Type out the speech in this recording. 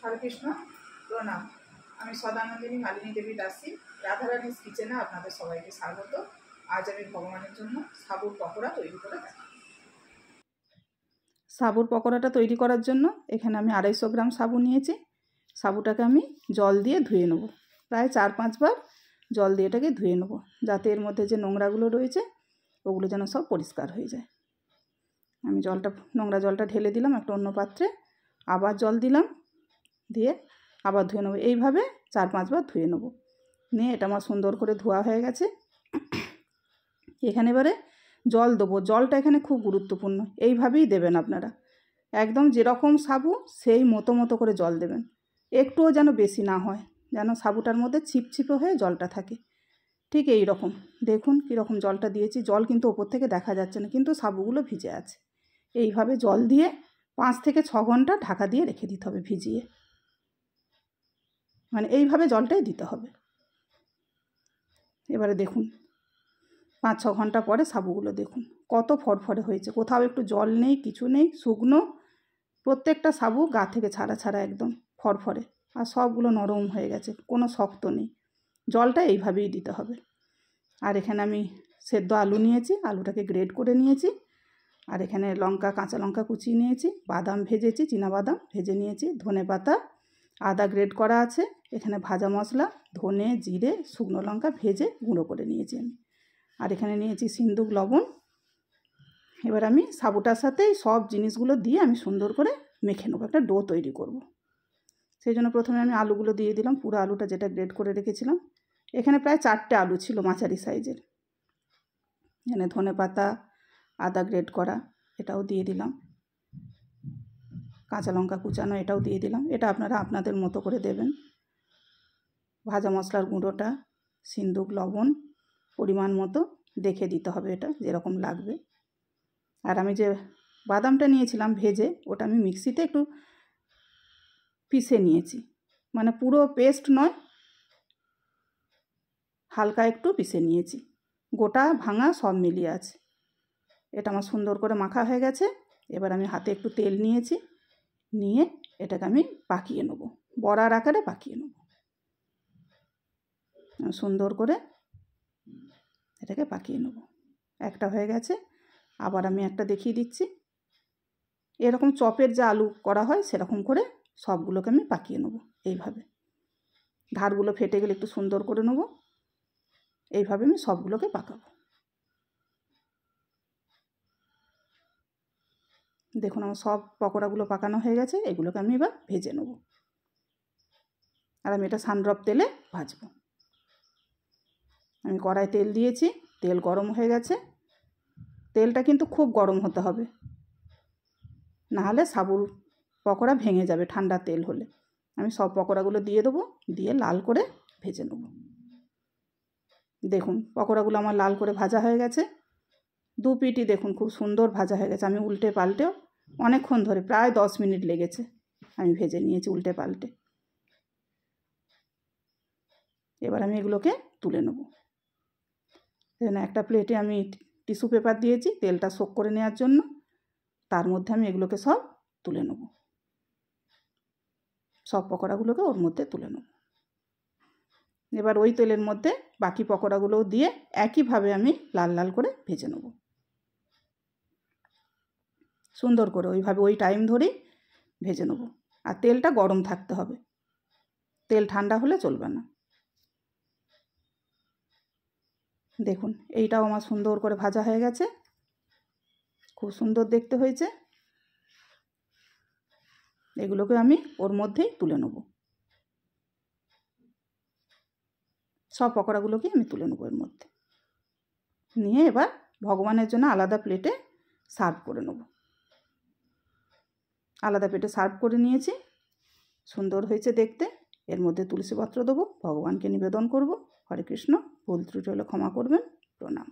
হরে কৃষ্ণ, প্রণাম। আমি সদানন্দিনী মালিনী দেবী দাসী, রাধারানীর কিচেনে আপনাদের সবাইকে স্বাগত। আজ আমি ভগবানের জন্য সাবুর পকোড়া তৈরি করে দেখাবো। সাবুর পকোড়াটা তৈরি করার জন্য এখানে আমি 250 গ্রাম সাবু নিয়েছি। সাবুটাকে আমি জল দিয়ে ধুয়ে নেব, প্রায় 4-5 বার জল দিয়ে এটাকে ধুয়ে নেব, যাতে এর মধ্যে যে নোংরাগুলো রয়েছে ওগুলো যেন সব পরিষ্কার হয়ে যায়। আমি নোংরা জলটা ঢেলে দিলাম একটা অন্য পাত্রে, আবার জল দিলাম, দিয়ে আবার ধুয়ে নেবো। এইভাবে 4-5 বার ধুয়ে নেব। নিয়ে এটা আমার সুন্দর করে ধোয়া হয়ে গেছে। এখানে এবারে জল দেবো। জলটা এখানে খুব গুরুত্বপূর্ণ, এইভাবেই দেবেন আপনারা। একদম যেরকম সাবু সেই মতো করে জল দেবেন, একটুও যেন বেশি না হয়, যেন সাবুটার মধ্যে ছিপছিপে হয়ে জলটা থাকে। ঠিক এই রকম দেখুন কীরকম জলটা দিয়েছি। জল কিন্তু ওপর থেকে দেখা যাচ্ছে না, কিন্তু সাবুগুলো ভিজে আছে। এইভাবে জল দিয়ে 5 থেকে 6 ঘন্টা ঢাকা দিয়ে রেখে দিতে হবে ভিজিয়ে, মানে এইভাবে জলটাই দিতে হবে। এবারে দেখুন 5-6 ঘন্টা পরে সাবুগুলো দেখুন কত ফরফরে হয়েছে, কোথাও একটু জল নেই, কিছু নেই, শুকনো। প্রত্যেকটা সাবু গা থেকে ছাড়া একদম ফরফরে, আর সবগুলো নরম হয়ে গেছে, কোনো শক্ত নেই। জলটা এইভাবেই দিতে হবে। আর এখানে আমি সেদ্ধ আলু নিয়েছি, আলুটাকে গ্রেড করে নিয়েছি। আর এখানে কাঁচা লঙ্কা কুচিয়ে নিয়েছি, বাদাম ভেজেছি, চীনাবাদাম ভেজে নিয়েছি, ধনেপাতা, আদা গ্রেড করা আছে। এখানে ভাজা মশলা, ধনে, জিরে, শুকনো লঙ্কা ভেজে গুঁড়ো করে নিয়েছি আমি। আর এখানে নিয়েছি সিন্দুক, লবণ। এবার আমি সাবুটার সাথে সব জিনিসগুলো দিয়ে আমি সুন্দর করে মেখে নেবো, একটা ডো তৈরি করব। সেই জন্য প্রথমে আমি আলুগুলো দিয়ে দিলাম, পুরো আলুটা যেটা গ্রেড করে রেখেছিলাম। এখানে প্রায় 4টে আলু ছিল মাঝারি সাইজের। এখানে ধনেপাতা, আদা গ্রেড করা এটাও দিয়ে দিলাম, কাঁচা লঙ্কা কুচানো এটাও দিয়ে দিলাম। এটা আপনারা আপনাদের মতো করে দেবেন। ভাজা মশলার গুঁড়োটা, সিন্দুক, লবণ পরিমাণ মতো দেখে দিতে হবে, এটা যেরকম লাগবে। আর আমি যে বাদামটা নিয়েছিলাম ভেজে, ওটা আমি মিক্সিতে একটু পিষে নিয়েছি, মানে পুরো পেস্ট নয়, হালকা একটু পিষে নিয়েছি। গোটা ভাঙা সব মিলিয়ে আছে। এটা আমার সুন্দর করে মাখা হয়ে গেছে। এবার আমি হাতে একটু তেল নিয়েছি, নিয়ে এটাকে আমি পাকিয়ে নেব, বড়ার আকারে পাকিয়ে নেব। সুন্দর করে এটাকে পাকিয়ে নেব। একটা হয়ে গেছে, আবার আমি একটা দেখিয়ে দিচ্ছি। এরকম চপের যে আলু করা হয় সেরকম করে সবগুলোকে আমি পাকিয়ে নেব। এইভাবে ধারগুলো ফেটে গেলে একটু সুন্দর করে নেব। এইভাবে আমি সবগুলোকে পাকাবো। দেখুন আমার সব পকোড়াগুলো পাকানো হয়ে গেছে। এগুলোকে আমি এবার ভেজে নেব। আর আমি এটা সানড্রপ তেলে ভাজবো। আমি কড়াই তেল দিয়েছি, তেল গরম হয়ে গেছে। তেলটা কিন্তু খুব গরম হতে হবে, নাহলে সাবুর পকোড়া ভেঙে যাবে ঠান্ডা তেল হলে। আমি সব পকোড়াগুলো দিয়ে দেবো, দিয়ে লাল করে ভেজে নেব। দেখুন পকোড়াগুলো আমার লাল করে ভাজা হয়ে গেছে। 2 পিঠই দেখুন খুব সুন্দর ভাজা হয়ে গেছে। আমি উল্টে পাল্টেও অনেকক্ষণ ধরে, প্রায় 10 মিনিট লেগেছে, আমি ভেজে নিয়েছি উল্টে পাল্টে। এবার আমি এগুলোকে তুলে নেব। এখানে একটা প্লেটে আমি টিস্যু পেপার দিয়েছি তেলটা সোক করে নেওয়ার জন্য। তার মধ্যে আমি এগুলোকে সব তুলে নেব, সব পকোড়াগুলোকে ওর মধ্যে তুলে নেব। এবার ওই তেলের মধ্যে বাকি পকোড়াগুলোও দিয়ে একইভাবে আমি লাল লাল করে ভেজে নেব, সুন্দর করে ওইভাবে ওই টাইম ধরেই ভেজে নেব। আর তেলটা গরম থাকতে হবে, তেল ঠান্ডা হলে চলবে না। দেখুন এইটাও আমার সুন্দর করে ভাজা হয়ে গেছে, খুব সুন্দর দেখতে হয়েছে। এগুলোকে আমি ওর মধ্যেই তুলে নেব, সব পকোড়াগুলোকে আমি তুলে নেব এর মধ্যে। নিয়ে এবার ভগবানের জন্য আলাদা প্লেটে সার্ভ করে নেব। আলাদা প্লেটে সার্ভ করে নিয়েছি, সুন্দর হয়েছে দেখতে। এর মধ্যে তুলসী পত্র দেবো, ভগবানকে নিবেদন করব। হরে কৃষ্ণ। ভুল ত্রুটি হলে ক্ষমা করবেন। প্রণাম।